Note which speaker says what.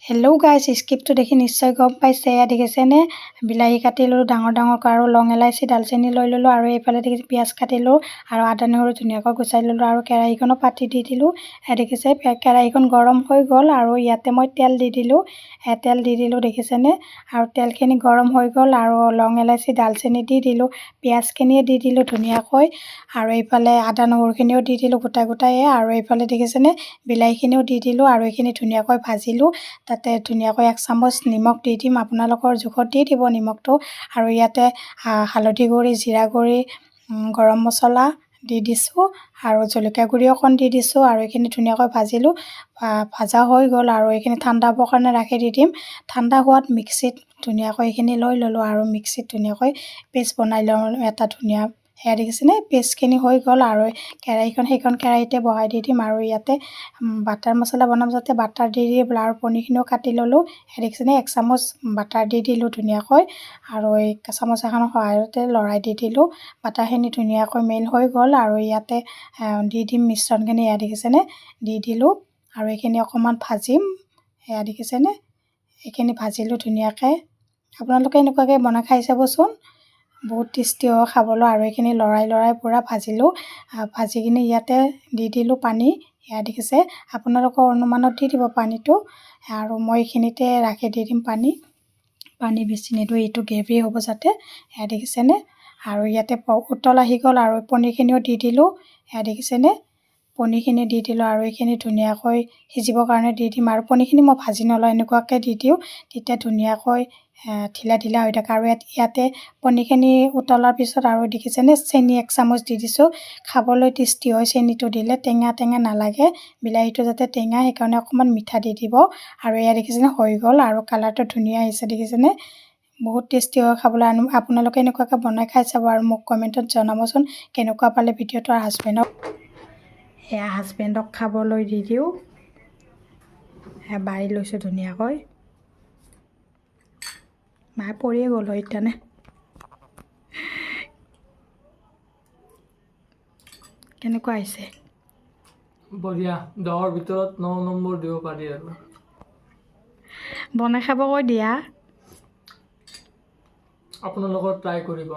Speaker 1: Hello' গাইছ, স্ক্ৰিপ্টটো দেখি নিশ্চয় গম পাইছে। এয়া দেখিছেনে, বিলাহী কাটি ল'লোঁ ডাঙৰ ডাঙৰকৈ, আৰু লং এলাইচি দালচেনি লৈ ল'লোঁ, আৰু এইফালে দেখিছে পিঁয়াজ কাটিলোঁ, আৰু আদা নহৰু ধুনীয়াকৈ গুচাই ল'লোঁ, আৰু কেৰাহীখনত পাতি দি দিলোঁ। দেখিছে কেৰাহীখন গৰম হৈ গ'ল, আৰু ইয়াতে মই তেল দি দিলোঁ। দেখিছেনে, আৰু তেলখিনি গৰম হৈ গ'ল, আৰু লং এলাইচি দালচেনি দি দিলোঁ, পিঁয়াজখিনিয়ে দি দিলোঁ ধুনীয়াকৈ, আৰু এইফালে আদা নহৰুখিনিও দি দিলোঁ গোটাই, আৰু এইফালে দেখিছেনে বিলাহীখিনিও দি দিলোঁ, আৰু এইখিনি ধুনীয়াকৈ ভাজিলোঁ। তাতে ধুনীয়াকৈ 1 চামুচ নিমখ দি দিম, আপোনালোকৰ জোখত দি দিব নিমখটো, আৰু ইয়াতে হালধি গুড়ি, জিৰা গুড়ি, গৰম মছলা দি দিছোঁ, আৰু জলকীয়া গুড়ি অকণ দি দিছোঁ, আৰু এইখিনি ধুনীয়াকৈ ভাজিলোঁ। ভাজা হৈ গ'ল, আৰু এইখিনি ঠাণ্ডা হ'বৰ কাৰণে ৰাখি দি দিম। ঠাণ্ডা হোৱাত মিক্সিত ধুনীয়াকৈ এইখিনি লৈ ল'লোঁ, আৰু মিক্সিত ধুনীয়াকৈ পেষ্ট বনাই লওঁ এটা ধুনীয়া। সেয়া দেখিছেনে পেষ্টখিনি হৈ গ'ল, আৰু সেইখন কেৰাহীতে বহাই দি দিম, আৰু ইয়াতে বাটাৰ মছলা বনাম যাতে বাটাৰ দি দিম, আৰু পনীৰখিনিও কাটি ল'লোঁ। দেখিছেনে 1 চামুচ বাটাৰ দি দিলোঁ ধুনীয়াকৈ, আৰু এই চামুচ এখনৰ সহায়তে লৰাই দি দিলোঁ। বাটাৰখিনি ধুনীয়াকৈ মেল্ট হৈ গ'ল, আৰু ইয়াতে দি দিম মিশ্ৰণখিনি। এয়া দেখিছেনে দি দিলোঁ, আৰু এইখিনি অকণমান ভাজিম। এয়া দেখিছেনে এইখিনি ভাজিলোঁ ধুনীয়াকৈ। আপোনালোকে এনেকুৱাকৈ বনাই খাই চাবচোন, বহুত টেষ্টি হয় খাবলৈ। আৰু এইখিনি লৰাই পূৰা ভাজিলোঁ। ভাজি কিনি ইয়াতে দি দিলোঁ পানী। এয়া দেখিছে, আপোনালোকৰ অনুমানত দি দিব পানীটো, আৰু মই এইখিনিতে ৰাখি দি দিম পানী বেছি নিদিওঁ, এইটো গ্ৰেভি হ'ব যাতে। এয়া দেখিছেনে, আৰু ইয়াতে উতল আহি গ'ল, আৰু পনীৰখিনিও দি দিলোঁ। এয়া দেখিছেনে পনীৰখিনি দি দিলোঁ, আৰু এইখিনি ধুনীয়াকৈ সিজিবৰ কাৰণে দি দিম, আৰু পনীৰখিনি মই ভাজি নলওঁ, এনেকুৱাকৈ দি দিওঁ, তেতিয়া ধুনীয়াকৈ ঢিলা হৈ থাকে। আৰু ইয়াতে পনীৰখিনি উতলাৰ পিছত আৰু দেখিছেনে চেনি 1 চামুচ দি দিছোঁ। খাবলৈ টেষ্টি হয় চেনিটো দিলে, টেঙা নালাগে। বিলাহীটো যাতে টেঙা, সেইকাৰণে অকণমান মিঠা দি দিব। আৰু এয়া দেখিছেনে হৈ গ'ল, আৰু কালাৰটো ধুনীয়া আহিছে দেখিছেনে, বহুত টেষ্টি হয় খাবলৈ। আপোনালোকে এনেকুৱাকৈ বনাই খাই চাব, আৰু মোক কমেণ্টত জনাবচোন কেনেকুৱা পালে ভিডিঅ'টো। হাজবেণ্ডক খাবলৈ দি দিওঁ। বাঢ়ি লৈছোঁ ধুনীয়াকৈ, মায়ে পৰিয়ে গ'ল হয় ইতানে। কেনেকুৱা আহিছে?
Speaker 2: বঢ়িয়া, 10ৰ ভিতৰত 9 নম্বৰ দিব পাৰি। আৰু
Speaker 1: বনাই খাব কৈ দিয়া।
Speaker 2: আপোনালোকৰ ট্ৰাই কৰিব।